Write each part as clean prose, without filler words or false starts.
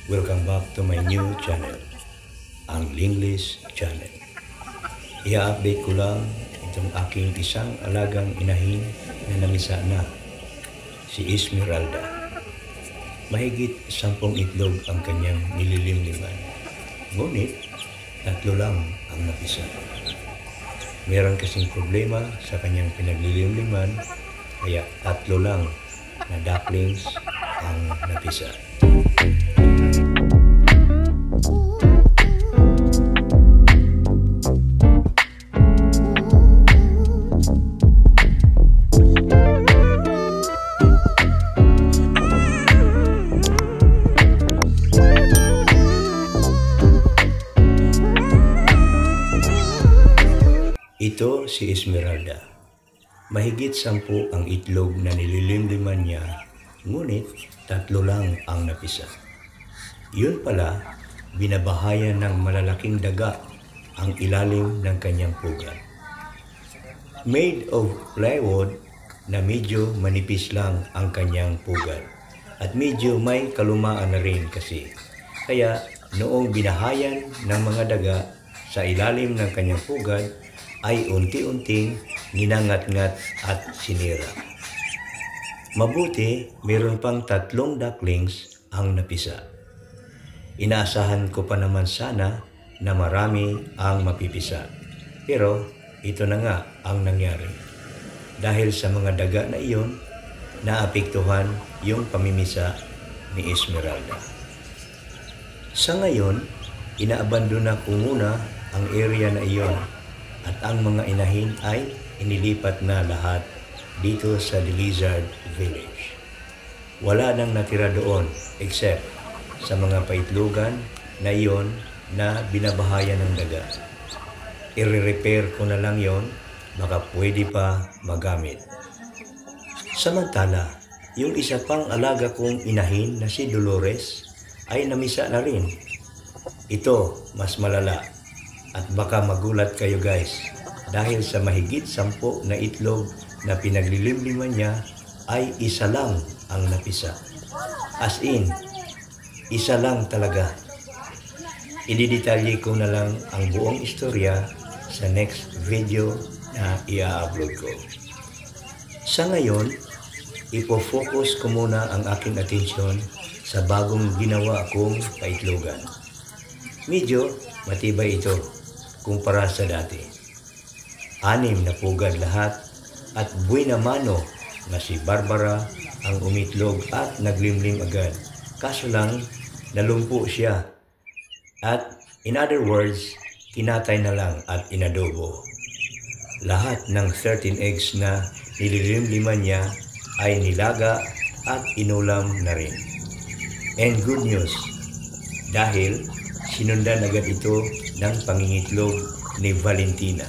Welcome back to my new channel, ang Linglish Channel. I-update ko lang itong aking isang alagang inahin na namisa na, si Esmeralda. Mahigit 10 itlog ang kanyang nililimliman, ngunit 3 lang ang napisa. Meron kasing problema sa kanyang pinaglilimliman, kaya 3 lang na ducklings ang napisa. Ito si Esmeralda. Mahigit 10 ang itlog na nililimliman niya, ngunit 3 lang ang napisa. Yun pala, binabahayan ng malalaking daga ang ilalim ng kanyang pugat. Made of plywood na medyo manipis lang ang kanyang pugat at medyo may kalumaan na rin kasi. Kaya noong binahayan ng mga daga sa ilalim ng kanyang pugat, ay unti-unting ginangat-ngat at sinira. Mabuti, meron pang 3 ducklings ang napisa. Inaasahan ko pa naman sana na marami ang mapipisa. Pero ito na nga ang nangyari. Dahil sa mga daga na iyon, naapektuhan yung pamimisa ni Esmeralda. Sa ngayon, inaabandona ko muna ang area na iyon at ang mga inahin ay inilipat na lahat dito sa The Lizard Village. Wala nang natira doon except sa mga paitlugan na iyon na binabahayan ng daga. I-repair ko na lang yon, baka pwede pa magamit. Samantala, yung isa pang alaga kong inahin na si Dolores ay namisa na rin. Ito mas malala. At baka magulat kayo guys, dahil sa mahigit 10 na itlog na pinaglilimliman niya ay 1 lang ang napisa. As in, 1 lang talaga. Ididetalye ko na lang ang buong istorya sa next video na i-upload ko. Sa ngayon, ipo-focus ko muna ang aking atensyon sa bagong ginawa kong paitlogan. Medyo matibay ito kumpara sa dati. 6 na pugad lahat at buwina mano na si Barbara ang umitlog at naglimlim agad. Kaso lang, nalumpo siya. At in other words, kinatay na lang at inadobo. Lahat ng 13 eggs na nililimliman niya ay nilaga at inulam na rin. And good news, dahil sinundan agad ito ng pangingitlog ni Valentina.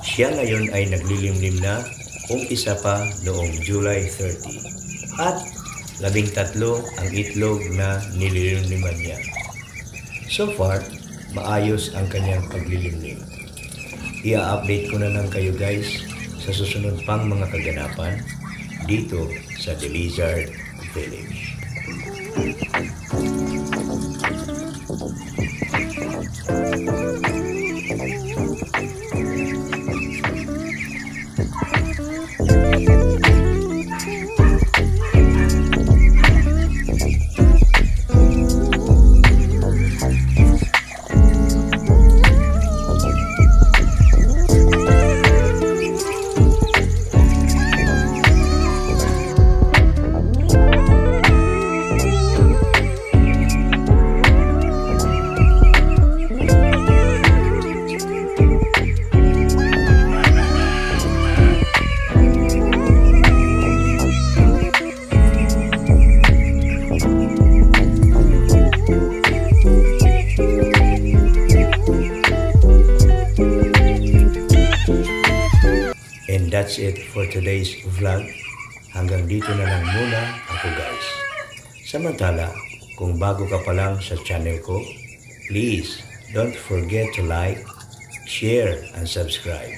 Siya ngayon ay naglilimlim na, umpisa pa noong July 30. At 13 ang itlog na nililimliman niya. So far, maayos ang kanyang paglilimlim. I-update ko na lang kayo guys sa susunod pang mga kaganapan dito sa The Lizard Village. And that's it for today's vlog. Hanggang dito na lang muna ako guys. Samantala, kung bago ka pa lang sa channel ko, please don't forget to like, share, and subscribe.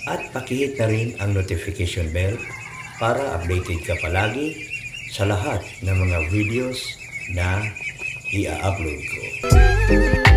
At pakihit na rin ang notification bell para updated ka palagi sa lahat ng mga videos na i-upload ko.